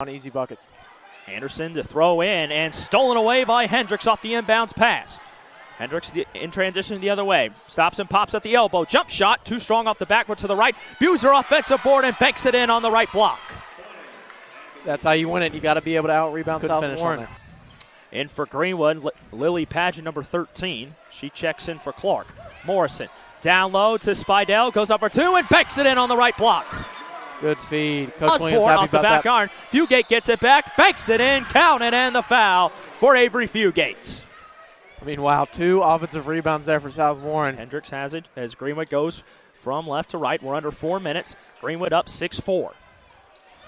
on easy buckets. Anderson to throw in and stolen away by Hendricks off the inbounds pass. Hendricks in transition the other way. Stops and pops at the elbow. Jump shot, too strong off the backboard to the right. Buser offensive board and banks it in on the right block. That's how you win it. You got to be able to out-rebound South Warren. In for Greenwood, Lily Pageant, number 13. She checks in for Clark. Morrison down low to Spidell. Goes up for two and banks it in on the right block. Good feed. Coach Osborne Williams happy off the about back that. iron. Fugate gets it back, banks it in, count it, and the foul for Avery Fugate. I mean, wow, 2 offensive rebounds there for South Warren. Hendricks has it as Greenwood goes from left to right. We're under 4 minutes. Greenwood up 6-4.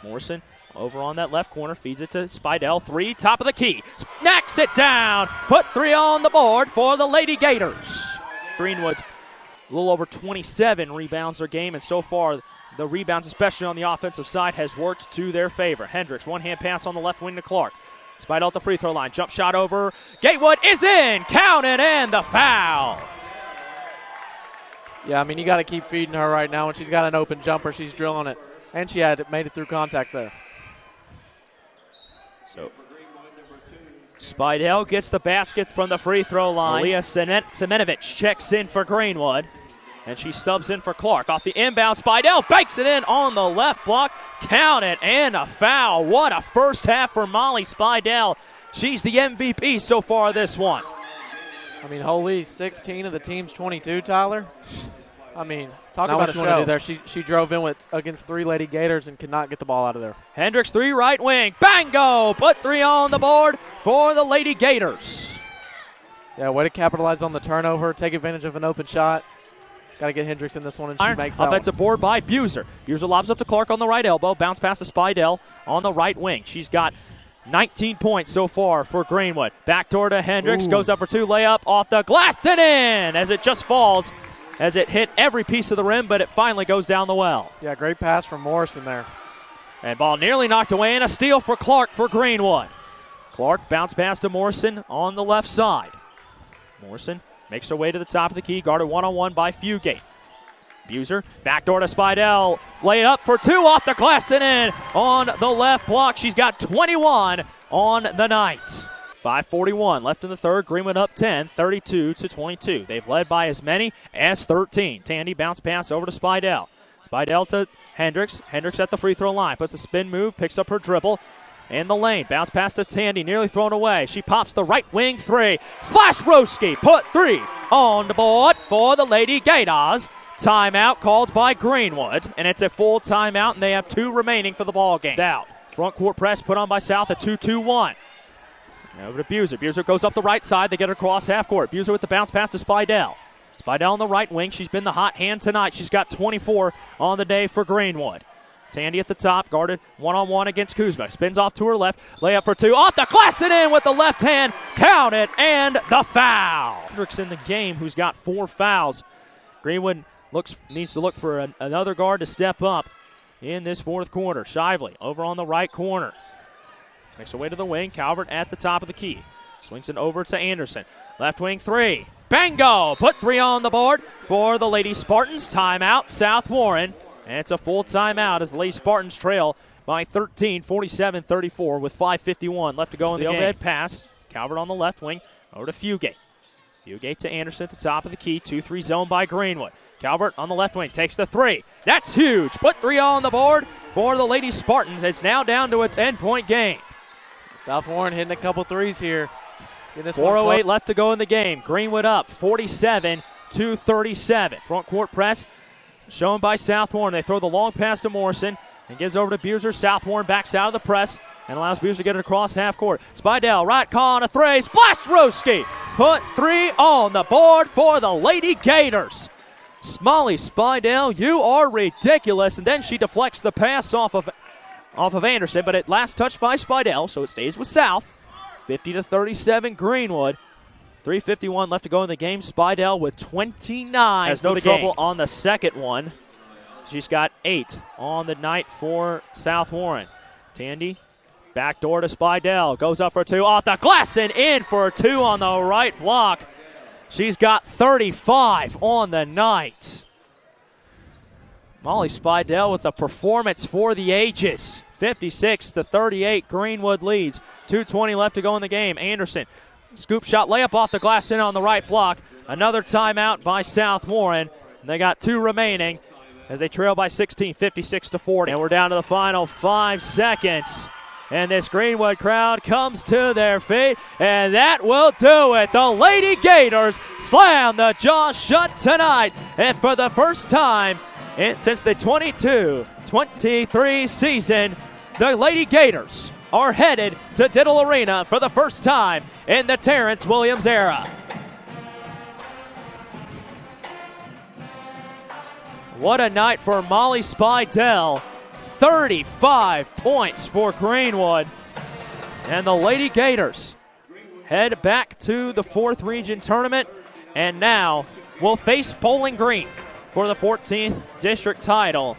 Morrison over on that left corner, feeds it to Spidell. 3, top of the key. Knocks it down. Put 3 on the board for the Lady Gators. Greenwood's a little over 27 rebounds their game, and so far the rebounds, especially on the offensive side, has worked to their favor. Hendricks, one-hand pass on the left wing to Clark. Spidell at the free throw line. Jump shot over. Gatewood is in. Count it, and the foul. Yeah, I mean, you got to keep feeding her right now. When she's got an open jumper, she's drilling it. And she made it through contact there. So Spidell gets the basket from the free throw line. Leah Semenovic checks in for Greenwood. And she stubs in for Clark. Off the inbound, Spidell banks it in on the left block. Count it, and a foul. What a first half for Molly Spidell. She's the MVP so far this one. I mean, holy, 16 of the team's 22, Tyler. I mean, talk Not about what a you show. wanna do There. She drove in against 3 Lady Gators and could not get the ball out of there. Hendricks, 3 right wing. Bango! Put 3 on the board for the Lady Gators. Yeah, way to capitalize on the turnover, take advantage of an open shot. Got to get Hendricks in this one, and she makes that offensive board by Buser. Buser lobs up to Clark on the right elbow. Bounce pass to Spidell on the right wing. She's got 19 points so far for Greenwood. Backdoor to Hendricks. Ooh. Goes up for 2. Layup off the glass and in as it just falls. As it hit every piece of the rim, but it finally goes down the well. Yeah, great pass from Morrison there. And ball nearly knocked away, and a steal for Clark for Greenwood. Clark bounce pass to Morrison on the left side. Morrison makes her way to the top of the key, guarded one-on-one by Fugate. Buser, backdoor to Spidell, lay it up for 2 off the glass and in on the left block. She's got 21 on the night. 5:41 left in the third. Greenwood up 10, 32-22. They've led by as many as 13. Tandy bounce pass over to Spidell. Spidell to Hendricks. Hendricks at the free throw line. Puts the spin move, picks up her dribble in the lane. Bounce pass to Tandy, nearly thrown away. She pops the right wing 3. Splash Roski, put 3 on the board for the Lady Gators. Timeout called by Greenwood, and it's a full timeout, and they have 2 remaining for the ball game. Out. Front court press put on by South at 2-2-1. Over to Buser. Buser goes up the right side. They get her across half court. Buser with the bounce pass to Spidell. Spidell on the right wing. She's been the hot hand tonight. She's got 24 on the day for Greenwood. Tandy at the top, guarded one-on-one against Kuzma. Spins off to her left. Layup for 2. Off the glass and in with the left hand. Count it, and the foul. Hendricks in the game, who's got 4 fouls. Greenwood needs to look for another guard to step up in this fourth quarter. Shively over on the right corner. Makes her way to the wing. Calvert at the top of the key. Swings it over to Anderson. Left wing 3. Bango! Put 3 on the board for the Lady Spartans. Timeout, South Warren. And it's a full timeout as the Lady Spartans trail by 13, 47-34 with 5:51 left to go in the game. Overhead pass. Calvert on the left wing. Over to Fugate. Fugate to Anderson at the top of the key. 2-3 zone by Greenwood. Calvert on the left wing takes the 3. That's huge. Put 3 on the board for the Lady Spartans. It's now down to a 10-point game. South Warren hitting a couple threes here. 4:08 left to go in the game. Greenwood up 47-37. Front court press shown by South Warren. They throw the long pass to Morrison and gives over to Buser. South Warren backs out of the press and allows Buser to get it across half court. Spidell, right corner 3. Splash Roski. Put 3 on the board for the Lady Gators. Molly Spidell, you are ridiculous. And then she deflects the pass off of Anderson, but at last touched by Spidell, so it stays with South. 50-37 Greenwood. 3:51 left to go in the game. Spidell with 29. Has no trouble on the second one. She's got 8 on the night for South Warren. Tandy, backdoor to Spidell. Goes up for 2 off the glass and in for 2 on the right block. She's got 35 on the night. Molly Spidell with a performance for the ages. 56-38, Greenwood leads. 2:20 left to go in the game. Anderson, scoop shot, layup off the glass in on the right block. Another timeout by South Warren. They got 2 remaining as they trail by 16, 56-40. And we're down to the final 5 seconds. And this Greenwood crowd comes to their feet, and that will do it. The Lady Gators slam the jaw shut tonight. And for the first time since the 22-23 season, the Lady Gators are headed to Diddle Arena for the first time in the Terrence Williams era. What a night for Molly Spidell. 35 points for Greenwood. And the Lady Gators head back to the 4th region tournament and now will face Bowling Green for the 14th district title.